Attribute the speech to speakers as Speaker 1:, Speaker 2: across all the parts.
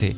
Speaker 1: تھے।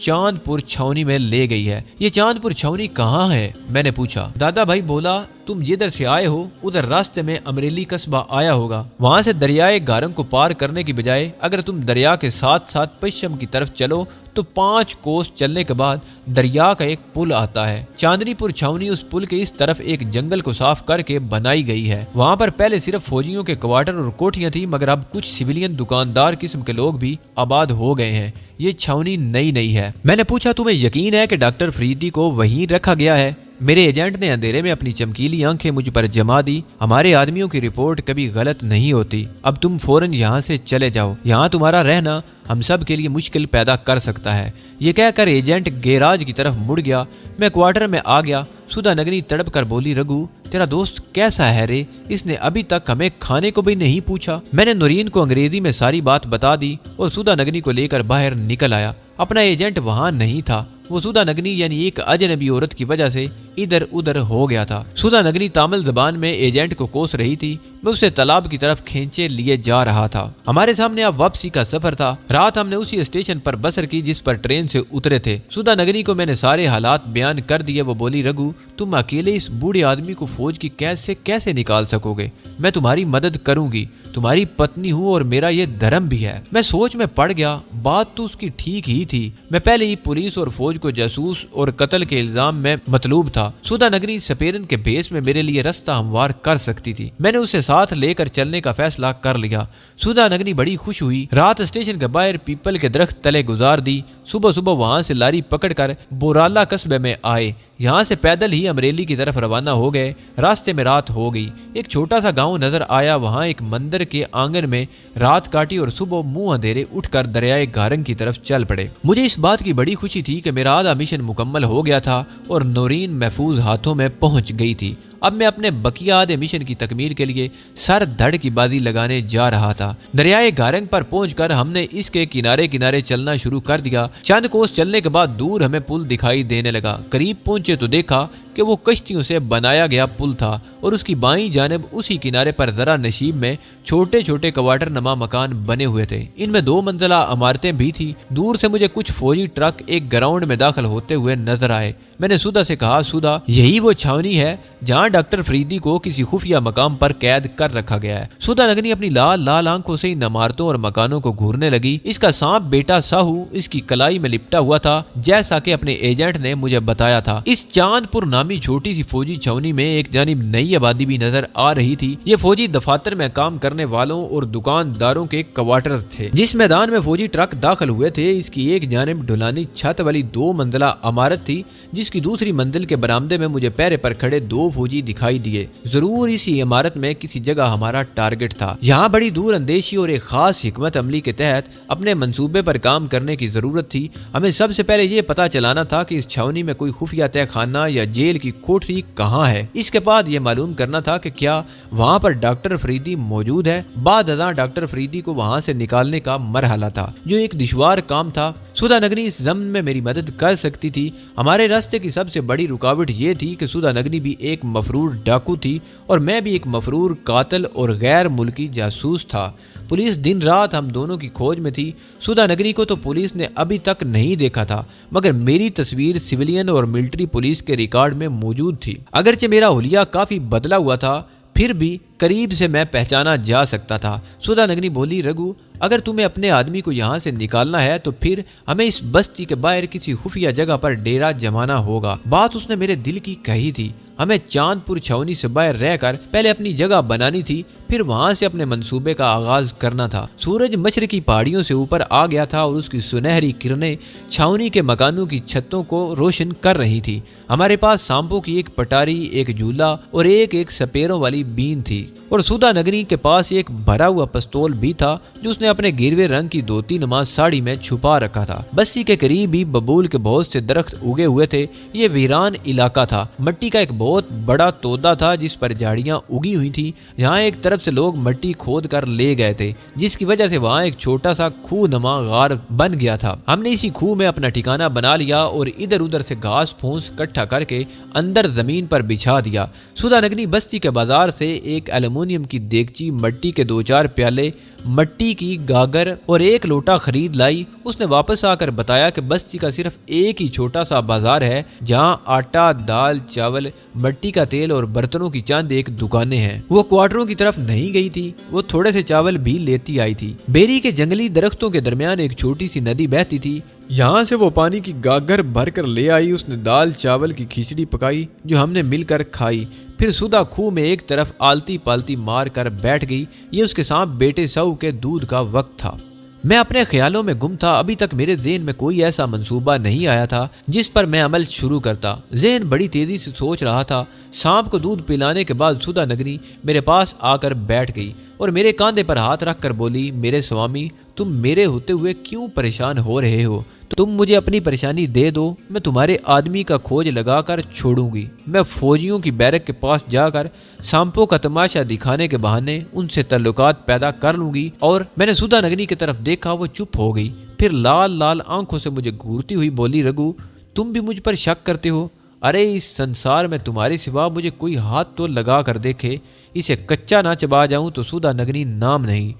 Speaker 1: چاند پور چھاونی میں لے گئی ہے۔ یہ چاند پور چھاونی کہاں ہے؟ میں نے پوچھا۔ دادا بھائی بولا تم جدھر سے آئے ہو ادھر راستے میں امریلی قصبہ آیا ہوگا، وہاں سے دریائے گارنگ کو پار کرنے کی بجائے اگر تم دریا کے ساتھ ساتھ پشچم کی طرف چلو تو 5 کوس چلنے کے بعد دریا کا ایک پل آتا ہے۔ چاندنی پور چھاونی اس پل کے اس طرف ایک جنگل کو صاف کر کے بنائی گئی ہے۔ وہاں پر پہلے صرف فوجیوں کے کوارٹر اور کوٹھیاں تھیں، مگر اب کچھ سویلین دکاندار قسم کے لوگ بھی آباد ہو گئے ہیں۔ یہ چھاونی نئی ہے۔ میں نے پوچھا تمہیں یقین ہے کہ ڈاکٹر فریدی کو وہیں رکھا گیا ہے؟ میرے ایجنٹ نے اندھیرے میں اپنی چمکیلی آنکھیں مجھ پر جما دی۔ ہمارے آدمیوں کی رپورٹ کبھی غلط نہیں ہوتی، اب تم فوراً یہاں سے چلے جاؤ، یہاں تمہارا رہنا ہم سب کے لیے مشکل پیدا کر سکتا ہے۔ یہ کہہ کر ایجنٹ گیراج کی طرف مڑ گیا۔ میں کوارٹر میں آ گیا۔ سدھا نگنی تڑپ کر بولی، رگو تیرا دوست کیسا ہے رے؟ اس نے ابھی تک ہمیں کھانے کو بھی نہیں پوچھا۔ میں نے نورین کو انگریزی میں ساری بات بتا دی اور سدھا نگنی کو لے کر باہر نکل آیا۔ اپنا ایجنٹ وہاں نہیں تھا، وہ سدھا نگنی یعنی ایک اجنبی عورت کی وجہ سے ادھر ادھر ہو گیا تھا۔ سدھا نگنی تامل زبان میں ایجنٹ کو کوس رہی تھی، میں اسے تالاب کی طرف کھینچے لیے جا رہا تھا۔ ہمارے سامنے اب واپسی کا سفر تھا۔ رات ہم نے اسی اسٹیشن پر بسر کی جس پر ٹرین سے اترے تھے۔ سدھا نگنی کو میں نے سارے حالات بیان کر دیے۔ وہ بولی، رگو تم اکیلے اس بوڑھے آدمی کو فوج کی قید سے کیسے نکال سکو گے؟ میں تمہاری مدد کروں گی، تمہاری پتنی ہوں اور میرا یہ دھرم بھی ہے۔ میں سوچ میں پڑ گیا، بات تو اس کی ٹھیک ہی تھی۔ میں پہلے ہی پولیس اور فوج کو جاسوس اور قتل کے الزام میں مطلوب تھا۔ سدھا نگنی سپیرن کے بیس میں میرے لیے رستہ ہموار کر سکتی تھی۔ میں نے اسے ساتھ لے کر چلنے کا فیصلہ کر لیا۔ سدھا نگنی بڑی خوش ہوئی۔ رات اسٹیشن کے باہر پیپل کے درخت تلے گزار دی۔ صبح وہاں سے لاری پکڑ کر بورالا قصبے میں آئے۔ یہاں سے پیدل ہی امریلی کی طرف روانہ ہو گئے۔ راستے میں رات ہو گئی۔ ایک چھوٹا سا گاؤں نظر آیا، وہاں ایک مندر کے آنگن میں رات کاٹی اور صبح منہ اندھیرے اٹھ کر دریائے گارنگ کی طرف چل پڑے۔ مجھے اس بات کی بڑی خوشی تھی کہ میرا آدھا مشن مکمل ہو گیا تھا اور نورین محفوظ ہاتھوں میں پہنچ گئی تھی۔ اب میں اپنے بقیہ آدھے مشن کی تکمیل کے لیے سر دھڑ کی بازی لگانے جا رہا تھا۔ دریائے گارنگ پر پہنچ کر ہم نے اس کے کنارے کنارے چلنا شروع کر دیا۔ چند کوس چلنے کے بعد دور ہمیں پل دکھائی دینے لگا۔ قریب پہنچے تو دیکھا کہ وہ کشتیوں سے بنایا گیا پل تھا اور اس کی بائیں جانب اسی کنارے پر ذرا نشیب میں چھوٹے چھوٹے کوارٹر نما مکان بنے ہوئے تھے۔ ان میں 2 منزلہ عمارتیں بھی تھیں۔ دور سے مجھے کچھ فوجی ٹرک ایک گراؤنڈ میں داخل ہوتے ہوئے نظر آئے۔ میں نے سدھا سے کہا، سدھا یہی وہ چھاونی ہے جہاں ڈاکٹر فریدی کو کسی خفیہ مقام پر قید کر رکھا گیا ہے۔ سدھا نگنی اپنی لال آنکھوں سے ان عمارتوں اور مکانوں کو گھورنے لگی۔ اس کا سانپ بیٹا ساہو اس کی کلائی میں لپٹا ہوا تھا، جیسا کہ اپنے ایجنٹ نے مجھے بتایا تھا۔ اس چاند پور نامی چھوٹی سی فوجی چھاونی میں ایک جانب نئی آبادی بھی نظر آ رہی تھی۔ یہ فوجی دفاتر میں کام کرنے والوں اور دکانداروں کے کوارٹرز تھے۔ جس میدان میں فوجی ٹرک داخل ہوئے تھے اس کی ایک جانب ڈھلانی چھت والی 2 منزلہ عمارت تھی، جس کی دوسری منزل کے برآمدے میں مجھے پیرے پر کھڑے 2 فوجی دکھائی دیے۔ ضرور اسی عمارت میں کسی جگہ ہمارا ٹارگٹ تھا۔ یہاں بڑی دور اندیشی اور ایک خاص حکمت عملی کے تحت اپنے منصوبے پر کام کرنے کی ضرورت تھی۔ ہمیں سب سے پہلے یہ پتہ چلانا تھا کہ اس چھاونی میں کوئی خفیہ تہہ خانہ یا جیل کی کوٹری کہاں ہے۔ اس کے بعد یہ معلوم کرنا تھا کہ کیا وہاں پر ڈاکٹر فریدی موجود ہے۔ بعد ازاں ڈاکٹر فریدی کو وہاں سے نکالنے کا مرحلہ تھا، جو ایک دشوار کام تھا۔ سدھا نگنی اس ضمن میں میری مدد کر سکتی تھی۔ ہمارے راستے کی سب سے بڑی رکاوٹ یہ تھی کہ سدھا نگنی بھی ایک مفرور ڈاکو تھی اور میں بھی ایک مفرور قاتل اور غیر ملکی جاسوس تھا۔ پولیس دن رات ہم دونوں کی کھوج میں تھی۔ سدھا نگنی کو تو پولیس نے ابھی تک نہیں دیکھا تھا، مگر میری تصویر سویلین اور ملٹری پولیس کے ریکارڈ میں موجود تھی۔ اگرچہ میرا حلیہ کافی بدلا ہوا تھا، پھر بھی قریب سے میں پہچانا جا سکتا تھا۔ سدھا نگنی بولی، رگو اگر تمہیں اپنے آدمی کو یہاں سے نکالنا ہے تو پھر ہمیں اس بستی کے باہر کسی خفیہ جگہ پر ڈیرا جمانا ہوگا۔ بات اس نے میرے دل کی کہی تھی۔ ہمیں چاند پور چھاونی سے باہر رہ کر پہلے اپنی جگہ بنانی تھی، پھر وہاں سے اپنے منصوبے کا آغاز کرنا تھا۔ سورج مشرقی پہاڑیوں سے اوپر آ گیا تھا اور اس کی سنہری کرنیں چھاونی کے مکانوں کی چھتوں کو روشن کر رہی تھی۔ ہمارے پاس سانپوں کی ایک پٹاری، ایک جھولا اور ایک سپیروں والی بین تھی، اور سدھا نگنی کے پاس ایک بھرا ہوا پستول بھی تھا جو اس نے اپنے گیروے رنگ کی دھوتی نماز ساڑی میں چھپا رکھا تھا۔ بستی کے قریب ہی ببول کے بہت سے درخت اگے ہوئے تھے۔ یہ ویران علاقہ تھا۔ مٹی کا ایک بہت بڑا تودا تھا جس پر جھاڑیاں اگی ہوئی تھیں. یہاں ایک طرف سے لوگ مٹی کھود کر لے گئے تھے جس کی وجہ سے وہاں ایک چھوٹا سا خوہ نما غار بن گیا تھا. ہم نے اسی خوہ میں اپنا ٹھکانہ بنا لیا اور ادھر ادھر سے گھاس پھونس اکٹھا کر کے اندر زمین پر بچھا دیا. سدھا نگنی بستی کے بازار سے ایک ایلومینیم کی دیگچی، مٹی کے 2-4 پیالے، مٹی کی گاگر اور ایک لوٹا خرید لائی. اس نے واپس آ کر بتایا کہ بستی کا صرف ایک ہی چھوٹا سا بازار ہے جہاں آٹا، دال، چاول، مٹی کا تیل اور برتنوں کی چند ایک دکانیں ہیں. وہ کوارٹروں کی طرف نہیں گئی تھی، وہ تھوڑے سے چاول بھی لیتی آئی تھی. بیری کے جنگلی درختوں کے درمیان ایک چھوٹی سی ندی بہتی تھی، یہاں سے وہ پانی کی گاگر بھر کر لے آئی. اس نے دال چاول کی کھچڑی پکائی جو ہم نے مل کر کھائی. پھر سدھا خوہ میں ایک طرف آلتی پالتی مار کر بیٹھ گئی. یہ اس کے ساتھ بیٹے سو کے دودھ کا وقت تھا. میں اپنے خیالوں میں گم تھا. ابھی تک میرے ذہن میں کوئی ایسا منصوبہ نہیں آیا تھا جس پر میں عمل شروع کرتا. ذہن بڑی تیزی سے سوچ رہا تھا. سانپ کو دودھ پلانے کے بعد سدھا نگنی میرے پاس آ کر بیٹھ گئی اور میرے کاندھے پر ہاتھ رکھ کر بولی، میرے سوامی، تم میرے ہوتے ہوئے کیوں پریشان ہو رہے ہو؟ تم مجھے اپنی پریشانی دے دو، میں تمہارے آدمی کا کھوج لگا کر چھوڑوں گی. میں فوجیوں کی بیرک کے پاس جا کر سانپوں کا تماشا دکھانے کے بہانے ان سے تعلقات پیدا کر لوں گی. اور میں نے سدھا نگنی کی طرف دیکھا. وہ چپ ہو گئی. پھر لال لال آنکھوں سے مجھے گھورتی ہوئی بولی، رگو، تم بھی مجھ پر شک کرتے ہو؟ ارے اس سنسار میں تمہارے سوا مجھے کوئی ہاتھ تو لگا کر دیکھے. اسے کچا نہ چبا جاؤں تو سدھا نگنی نام نہیں.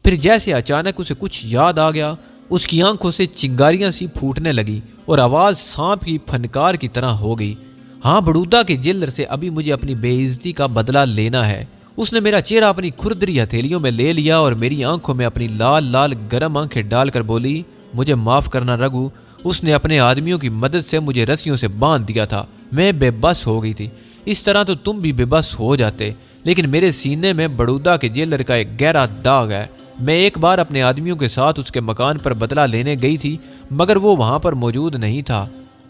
Speaker 1: پھر جیسے اچانک اسے کچھ یاد آ گیا، اس کی آنکھوں سے چنگاریاں سی پھوٹنے لگی اور آواز سانپ کی پھنکار کی طرح ہو گئی. ہاں، بڑودہ کے جیلر سے ابھی مجھے اپنی بے عزتی کا بدلہ لینا ہے. اس نے میرا چہرہ اپنی کھردری ہتھیلیوں میں لے لیا اور میری آنکھوں میں اپنی لال لال گرم آنکھیں ڈال کر بولی، مجھے معاف کرنا رگو. اس نے اپنے آدمیوں کی مدد سے مجھے رسیوں سے باندھ دیا تھا. میں بے بس ہو گئی تھی. اس طرح تو تم بھی بے بس ہو جاتے، لیکن میرے سینے میں بڑودہ کے جیلر کا ایک گہرا داغ ہے. میں ایک بار اپنے آدمیوں کے ساتھ اس کے مکان پر بدلہ لینے گئی تھی، مگر وہ وہاں پر موجود نہیں تھا.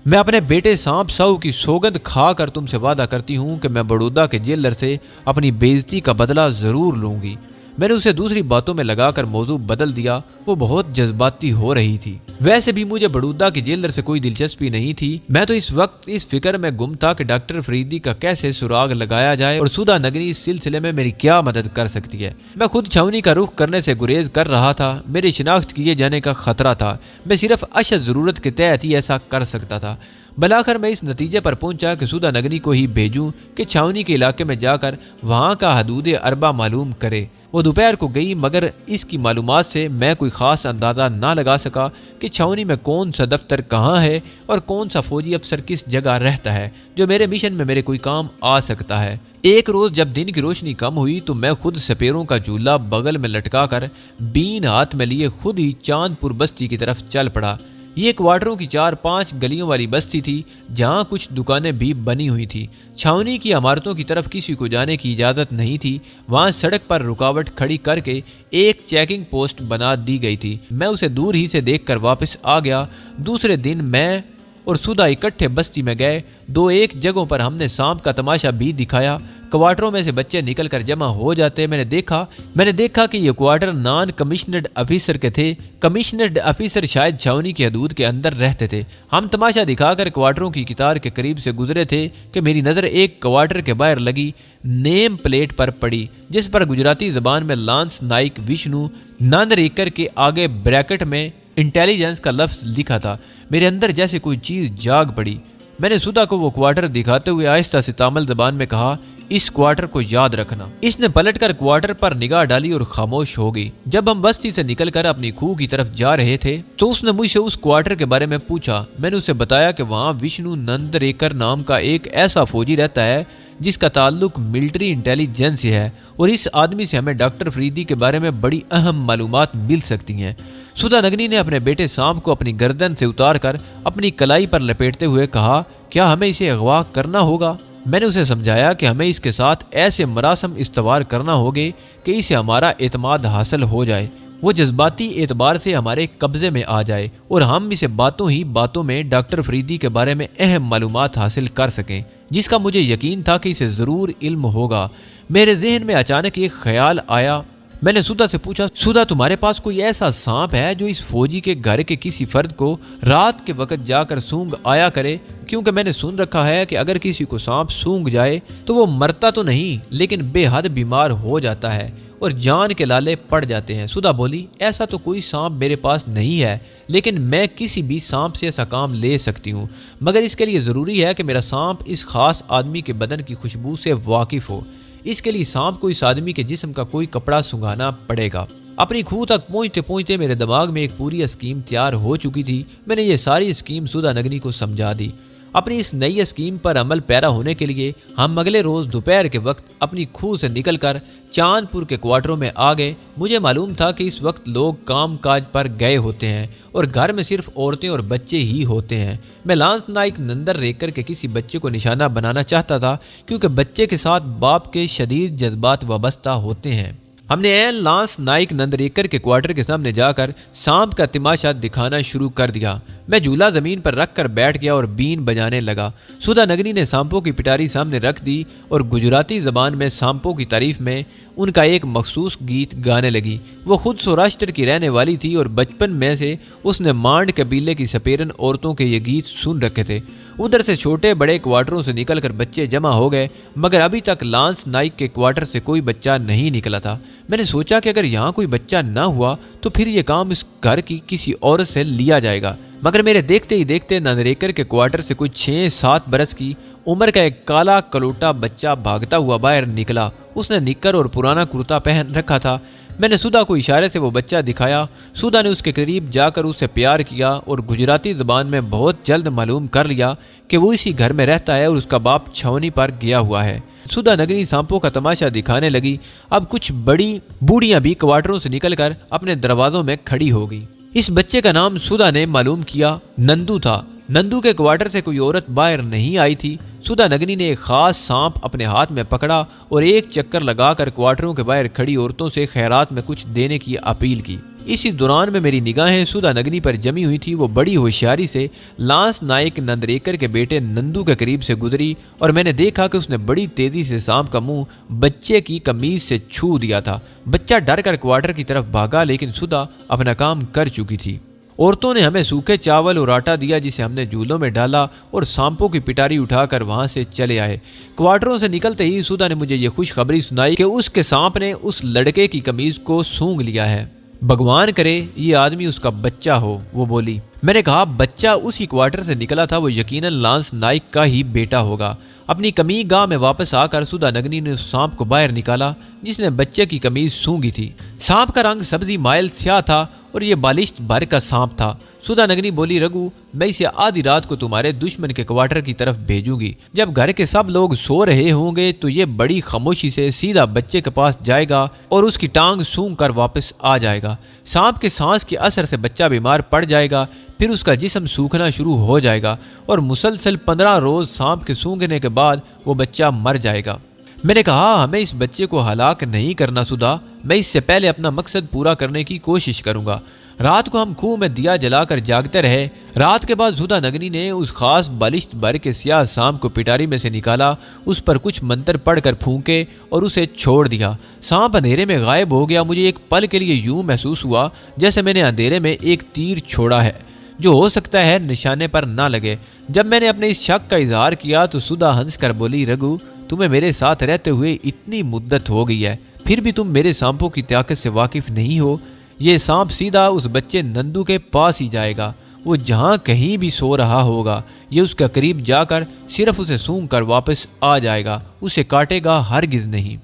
Speaker 1: میں اپنے بیٹے سانپ سو کی سوگند کھا کر تم سے وعدہ کرتی ہوں کہ میں بڑودہ کے جیلر سے اپنی بے عزتی کا بدلہ ضرور لوں گی. میں نے اسے دوسری باتوں میں لگا کر موضوع بدل دیا. وہ بہت جذباتی ہو رہی تھی. ویسے بھی مجھے بڑودہ کے جیلر سے کوئی دلچسپی نہیں تھی. میں تو اس وقت اس فکر میں گم تھا کہ ڈاکٹر فریدی کا کیسے سراغ لگایا جائے اور سدھا نگنی اس سلسلے میں میری کیا مدد کر سکتی ہے. میں خود چھاونی کا رخ کرنے سے گریز کر رہا تھا. میری شناخت کیے جانے کا خطرہ تھا. میں صرف اشد ضرورت کے تحت ہی ایسا کر سکتا تھا. بلاخر میں اس نتیجے پر پہنچا کہ سدھا نگنی کو ہی بھیجوں کہ چھاونی کے علاقے میں جا کر وہاں کا حدود اربا معلوم کرے. وہ دوپہر کو گئی، مگر اس کی معلومات سے میں کوئی خاص اندازہ نہ لگا سکا کہ چھاونی میں کون سا دفتر کہاں ہے اور کون سا فوجی افسر کس جگہ رہتا ہے جو میرے مشن میں میرے کوئی کام آ سکتا ہے. ایک روز جب دن کی روشنی کم ہوئی تو میں خود سپیروں کا جھولا بغل میں لٹکا کر بین ہاتھ میں لیے خود ہی چاند پور بستی کی طرف چل پڑا. یہ کوارٹروں کی 4-5 گلیوں والی بستی تھی جہاں کچھ دکانیں بھی بنی ہوئی تھی. چھاونی کی عمارتوں کی طرف کسی کو جانے کی اجازت نہیں تھی. وہاں سڑک پر رکاوٹ کھڑی کر کے ایک چیکنگ پوسٹ بنا دی گئی تھی. میں اسے دور ہی سے دیکھ کر واپس آ گیا. دوسرے دن میں اور سدھا اکٹھے بستی میں گئے. 2-1 جگہوں پر ہم نے سانپ کا تماشا بھی دکھایا. کوارٹروں میں سے بچے نکل کر جمع ہو جاتے. میں نے دیکھا کہ یہ کوارٹر نان کمشنرڈ آفیسر کے تھے. کمشنرڈ آفیسر شاید چھاونی کی حدود کے اندر رہتے تھے. ہم تماشا دکھا کر کوارٹروں کی قطار کے قریب سے گزرے تھے کہ میری نظر ایک کوارٹر کے باہر لگی نیم پلیٹ پر پڑی جس پر گجراتی زبان میں لانس نائک وشنو نندریکر کے آگے بریکٹ میں انٹیلیجنس کا لفظ لکھا تھا. میرے اندر جیسے کوئی چیز جاگ پڑی. میں نے سدھا کو وہ کوارٹر دکھاتے ہوئے آہستہ سے تامل زبان میں کہا، اس کوارٹر کو یاد رکھنا. اس نے پلٹ کر کوارٹر پر نگاہ ڈالی اور خاموش ہو گئی. جب ہم بستی سے نکل کر اپنی خوہ کی طرف جا رہے تھے تو اس نے مجھ سے اس کوارٹر کے بارے میں پوچھا. میں نے اسے بتایا کہ وہاں وشنو نندریکر نام کا ایک ایسا فوجی رہتا ہے جس کا تعلق ملٹری انٹیلیجنس سے ہے اور اس آدمی سے ہمیں ڈاکٹر فریدی کے بارے میں بڑی اہم معلومات مل سکتی ہیں. سدھا نگنی نے اپنے بیٹے سانپ کو اپنی گردن سے اتار کر اپنی کلائی پر لپیٹتے ہوئے کہا، کیا ہمیں اسے اغوا کرنا ہوگا؟ میں نے اسے سمجھایا کہ ہمیں اس کے ساتھ ایسے مراسم استوار کرنا ہوگے کہ اسے ہمارا اعتماد حاصل ہو جائے، وہ جذباتی اعتبار سے ہمارے قبضے میں آ جائے اور ہم اسے باتوں میں ڈاکٹر فریدی کے بارے میں اہم معلومات حاصل کر سکیں، جس کا مجھے یقین تھا کہ اسے ضرور علم ہوگا. میرے ذہن میں اچانک ایک خیال آیا. میں نے سدھا سے پوچھا، سدھا تمہارے پاس کوئی ایسا سانپ ہے جو اس فوجی کے گھر کے کسی فرد کو رات کے وقت جا کر سونگ آیا کرے؟ کیونکہ میں نے سن رکھا ہے کہ اگر کسی کو سانپ سونگ جائے تو وہ مرتا تو نہیں لیکن بے حد بیمار ہو جاتا ہے اور جان کے لالے پڑ جاتے ہیں۔ سدھا بولی، ایسا تو کوئی سانپ میرے پاس نہیں ہے، لیکن میں کسی بھی سانپ سے ایسا کام لے سکتی ہوں، مگر اس کے لیے ضروری ہے کہ میرا سانپ اس خاص آدمی کے بدن کی خوشبو سے واقف ہو۔ اس کے لیے سانپ کو اس آدمی کے جسم کا کوئی کپڑا سنگھانا پڑے گا۔ اپنی کھو تک پہنچتے پہنچتے میرے دماغ میں ایک پوری اسکیم تیار ہو چکی تھی۔ میں نے یہ ساری اسکیم سدھا نگنی کو سمجھا دی۔ اپنی اس نئی اسکیم پر عمل پیرا ہونے کے لیے ہم اگلے روز دوپہر کے وقت اپنی کھو سے نکل کر چاند پور کے کوارٹروں میں آ گئے۔ مجھے معلوم تھا کہ اس وقت لوگ کام کاج پر گئے ہوتے ہیں اور گھر میں صرف عورتیں اور بچے ہی ہوتے ہیں۔ میں لانس نائک نندر ریکر کے کسی بچے کو نشانہ بنانا چاہتا تھا کیونکہ بچے کے ساتھ باپ کے شدید جذبات وابستہ ہوتے ہیں۔ ہم نے این لانس نائک نندریکر کے کوارٹر کے سامنے جا کر سانپ کا تماشا دکھانا شروع کر دیا۔ میں جھولا زمین پر رکھ کر بیٹھ گیا اور بین بجانے لگا۔ سدھا نگنی نے سانپوں کی پٹاری سامنے رکھ دی اور گجراتی زبان میں سانپوں کی تعریف میں ان کا ایک مخصوص گیت گانے لگی۔ وہ خود سوراشٹر کی رہنے والی تھی اور بچپن میں سے اس نے مانڈ قبیلے کی سپیرن عورتوں کے یہ گیت سن رکھے تھے۔ ادھر سے چھوٹے بڑے کوارٹروں سے نکل کر بچے جمع ہو گئے، مگر ابھی تک لانس نائک کے کوارٹر سے کوئی بچہ نہیں نکلا تھا۔ میں نے سوچا کہ اگر یہاں کوئی بچہ نہ ہوا تو پھر یہ کام اس گھر کی کسی عورت سے لیا جائے گا، مگر میرے دیکھتے ہی دیکھتے نندریکر کے کوارٹر سے کوئی 6-7 برس کی عمر کا ایک کالا کلوٹا بچہ بھاگتا ہوا باہر نکلا۔ اس نے نکر اور پرانا کرتا پہن رکھا تھا۔ میں نے سدھا کو اشارے سے وہ بچہ دکھایا۔ سدھا نے اس کے قریب جا کر اسے پیار کیا اور گجراتی زبان میں بہت جلد معلوم کر لیا کہ وہ اسی گھر میں رہتا ہے اور اس کا باپ چھاونی پر گیا ہوا ہے۔ سدھا نگنی سانپوں کا تماشا دکھانے لگی۔ اب کچھ بڑی بوڑھیاں بھی کوارٹروں سے نکل کر اپنے دروازوں میں کھڑی ہو گئی۔ اس بچے کا نام سدھا نے معلوم کیا نندو تھا۔ نندو کے کوارٹر سے کوئی عورت باہر نہیں آئی تھی۔ سدھا نگنی نے ایک خاص سانپ اپنے ہاتھ میں پکڑا اور ایک چکر لگا کر کوارٹروں کے باہر کھڑی عورتوں سے خیرات میں کچھ دینے کی اپیل کی۔ اسی دوران میں میری نگاہیں سدھا نگنی پر جمی ہوئی تھی۔ وہ بڑی ہوشیاری سے لانس نائک نندریکر کے بیٹے نندو کے قریب سے گزری اور میں نے دیکھا کہ اس نے بڑی تیزی سے سانپ کا منہ بچے کی قمیض سے چھو دیا تھا۔ بچہ ڈر کر کوارٹر کی طرف بھاگا، لیکن سدھا اپنا کام کر چکی تھی۔ عورتوں نے ہمیں سوکھے چاول اور آٹا دیا جسے ہم نے جھولوں میں ڈالا اور سانپوں کی پٹاری اٹھا کر وہاں سے چلے آئے۔ کوارٹروں سے نکلتے ہی سدھا نے مجھے یہ خوشخبری سنائی کہ اس کے سانپ نے اس لڑکے کی قمیض کو سونگھ لیا ہے۔ بھگوان کرے یہ آدمی اس کا بچہ ہو، وہ بولی۔ میں نے کہا بچہ اسی کوارٹر سے نکلا تھا، وہ یقیناً لانس نائک کا ہی بیٹا ہوگا۔ اپنی قمیض گاہ میں واپس آ کر سدھا نگنی نے اس سانپ کو باہر نکالا جس نے بچے کی قمیض سونگھی تھی۔ سانپ کا رنگ سبزی مائل سیاہ تھا اور یہ بالشت بھر کا سانپ تھا۔ سدھا نگنی بولی، رگو میں اسے آدھی رات کو تمہارے دشمن کے کوارٹر کی طرف بھیجوں گی۔ جب گھر کے سب لوگ سو رہے ہوں گے تو یہ بڑی خاموشی سے سیدھا بچے کے پاس جائے گا اور اس کی ٹانگ سونگ کر واپس آ جائے گا۔ سانپ کے سانس کے اثر سے بچہ بیمار پڑ جائے گا، پھر اس کا جسم سوکھنا شروع ہو جائے گا اور مسلسل 15 روز سانپ کے سونگنے کے بعد وہ بچہ مر جائے گا۔ میں نے کہا ہمیں اس بچے کو ہلاک نہیں کرنا سدھا، میں اس سے پہلے اپنا مقصد پورا کرنے کی کوشش کروں گا۔ رات کو ہم کھو میں دیا جلا کر جاگتے رہے۔ رات کے بعد سدھا نگنی نے اس خاص بالشت بھر کے سیاہ سانپ کو پٹاری میں سے نکالا، اس پر کچھ منتر پڑھ کر پھونکے اور اسے چھوڑ دیا۔ سانپ اندھیرے میں غائب ہو گیا۔ مجھے ایک پل کے لیے یوں محسوس ہوا جیسے میں نے اندھیرے میں ایک تیر چھوڑا ہے جو ہو سکتا ہے نشانے پر نہ لگے۔ جب میں نے اپنے اس شک کا اظہار کیا تو سدھا ہنس کر بولی، رگو تمہیں میرے ساتھ رہتے ہوئے اتنی مدت ہو گئی ہے، پھر بھی تم میرے سانپوں کی طاقت سے واقف نہیں ہو۔ یہ سانپ سیدھا اس بچے نندو کے پاس ہی جائے گا، وہ جہاں کہیں بھی سو رہا ہوگا یہ اس کے قریب جا کر صرف اسے سونگ کر واپس آ جائے گا، اسے کاٹے گا ہرگز نہیں۔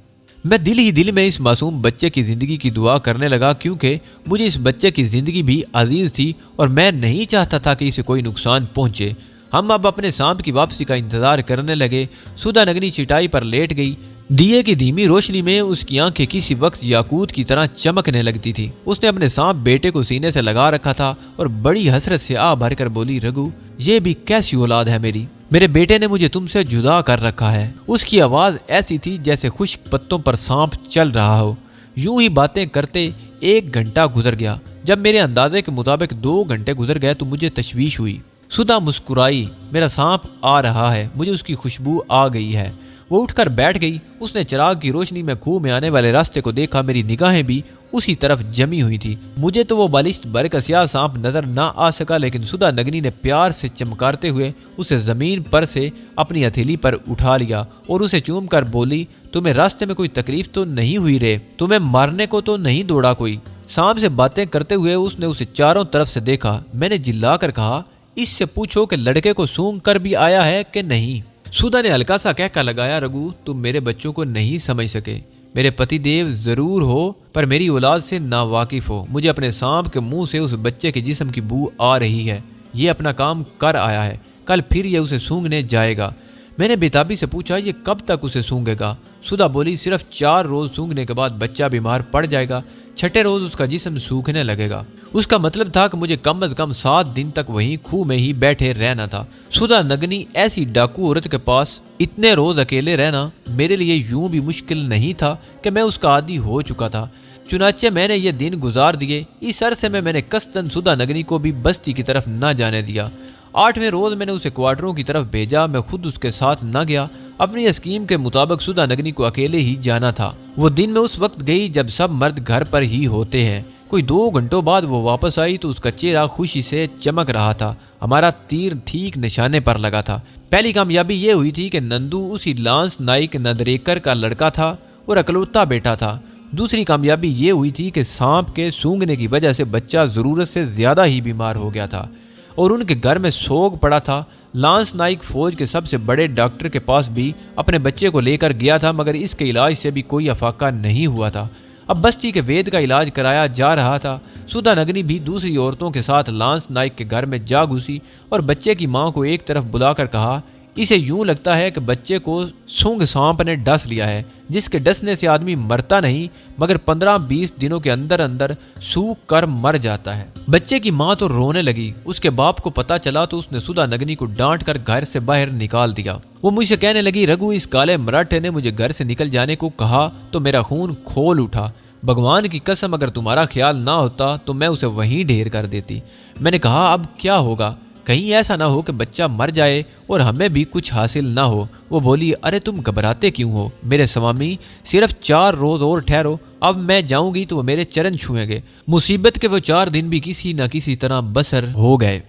Speaker 1: میں دل ہی دل میں اس معصوم بچے کی زندگی کی دعا کرنے لگا کیونکہ مجھے اس بچے کی زندگی بھی عزیز تھی اور میں نہیں چاہتا تھا کہ اسے کوئی نقصان پہنچے۔ ہم اب اپنے سانپ کی واپسی کا انتظار کرنے لگے۔ سدھا نگنی چٹائی پر لیٹ گئی۔ دیے کی دھیمی روشنی میں اس کی آنکھیں کسی وقت یاقوت کی طرح چمکنے لگتی تھی۔ اس نے اپنے سانپ بیٹے کو سینے سے لگا رکھا تھا اور بڑی حسرت سے آہ بھر کر بولی، رگو یہ بھی کیسی اولاد ہے میری، میرے بیٹے نے مجھے تم سے جدا کر رکھا ہے۔ اس کی آواز ایسی تھی جیسے خشک پتوں پر سانپ چل رہا ہو۔ یوں ہی باتیں کرتے 1 گھنٹہ گزر گیا۔ جب میرے اندازے کے مطابق 2 گھنٹے گزر گئے تو مجھے تشویش ہوئی۔ سدھا مسکرائی، میرا سانپ آ رہا ہے، مجھے اس کی خوشبو آ گئی ہے۔ وہ اٹھ کر بیٹھ گئی۔ اس نے چراغ کی روشنی میں کنویں میں آنے والے راستے کو دیکھا۔ میری نگاہیں بھی اسی طرف جمی ہوئی تھی۔ مجھے تو وہ بالشت بھر کا سیاہ سانپ نظر نہ آ سکا، لیکن سدھا نگنی نے پیار سے چمکارتے ہوئے اسے زمین پر سے اپنی ہتھیلی پر اٹھا لیا اور اسے چوم کر بولی، تمہیں راستے میں کوئی تکلیف تو نہیں ہوئی رے؟ تمہیں مارنے کو تو نہیں دوڑا کوئی؟ سانپ سے باتیں کرتے ہوئے اس نے اسے چاروں طرف سے دیکھا۔ میں نے جلا کر کہا، اس سے پوچھو کہ لڑکے کو سونگ کر بھی آیا ہے کہ نہیں۔ سدھا نے ہلکا سا کہکا لگایا، رگو تم میرے بچوں کو نہیں سمجھ سکے۔ میرے پتی دیو ضرور ہو پر میری اولاد سے ناواقف ہو۔ مجھے اپنے سانپ کے منہ سے اس بچے کے جسم کی بو آ رہی ہے۔ یہ اپنا کام کر آیا ہے، کل پھر یہ اسے سونگنے جائے گا۔ میں نے بےتابی سے پوچھا، یہ کب تک اسے سونگے گا؟ سدھا بولی، صرف 4 روز سونگنے کے بعد بچہ بیمار پڑ جائے گا، 6 روز اس کا جسم سوکھنے لگے گا۔ اس کا مطلب تھا کہ مجھے کم از کم 7 دن تک وہیں کنویں میں ہی بیٹھے رہنا تھا۔ سدھا نگنی ایسی ڈاکو عورت کے پاس اتنے روز اکیلے رہنا میرے لیے یوں بھی مشکل نہیں تھا کہ میں اس کا عادی ہو چکا تھا۔ چنانچہ میں نے یہ دن گزار دیے۔ اس عرصے میں نے قصداً سدھا نگنی کو بھی بستی کی طرف نہ جانے دیا۔ 8ویں روز میں نے اسے کوارٹروں کی طرف بھیجا۔ میں خود اس کے ساتھ نہ گیا۔ اپنی اسکیم کے مطابق سدھا نگنی کو اکیلے ہی جانا تھا۔ وہ دن میں اس وقت گئی جب سب مرد گھر پر ہی ہوتے ہیں۔ کوئی 2 گھنٹوں بعد وہ واپس آئی تو اس کا چہرہ خوشی سے چمک رہا تھا۔ ہمارا تیر ٹھیک نشانے پر لگا تھا۔ پہلی کامیابی یہ ہوئی تھی کہ نندو اسی لانس نائک ندریکر کا لڑکا تھا اور اکلوتا بیٹا تھا۔ دوسری کامیابی یہ ہوئی تھی کہ سانپ کے سونگنے کی وجہ سے بچہ ضرورت سے زیادہ ہی بیمار ہو گیا تھا اور ان کے گھر میں سوگ پڑا تھا۔ لانس نائک فوج کے سب سے بڑے ڈاکٹر کے پاس بھی اپنے بچے کو لے کر گیا تھا، مگر اس کے علاج سے بھی کوئی افاقہ نہیں ہوا تھا۔ اب بستی کے وید کا علاج کرایا جا رہا تھا۔ سدھا نگنی بھی دوسری عورتوں کے ساتھ لانس نائک کے گھر میں جا گھسی اور بچے کی ماں کو ایک طرف بلا کر کہا، اسے یوں لگتا ہے کہ بچے کو سونگ سانپ نے ڈس لیا ہے، جس کے ڈسنے سے آدمی مرتا نہیں مگر 15-20 دنوں کے اندر اندر سوکھ کر مر جاتا ہے۔ بچے کی ماں تو رونے لگی۔ اس کے باپ کو پتا چلا تو اس نے سدھا نگنی کو ڈانٹ کر گھر سے باہر نکال دیا۔ وہ مجھ سے کہنے لگی، رگو اس کالے مراٹھے نے مجھے گھر سے نکل جانے کو کہا تو میرا خون کھول اٹھا۔ بھگوان کی قسم اگر تمہارا خیال نہ ہوتا تو میں اسے وہیں ڈھیر کر دیتی۔ میں نے کہا، اب کیا ہوگا؟ کہیں ایسا نہ ہو کہ بچہ مر جائے اور ہمیں بھی کچھ حاصل نہ ہو۔ وہ بولی، ارے تم گھبراتے کیوں ہو میرے سوامی؟ صرف 4 روز اور ٹھہرو۔ اب میں جاؤں گی تو وہ میرے چرن چھوئیں گے۔ مصیبت کے وہ 4 دن بھی کسی نہ کسی طرح بسر ہو گئے۔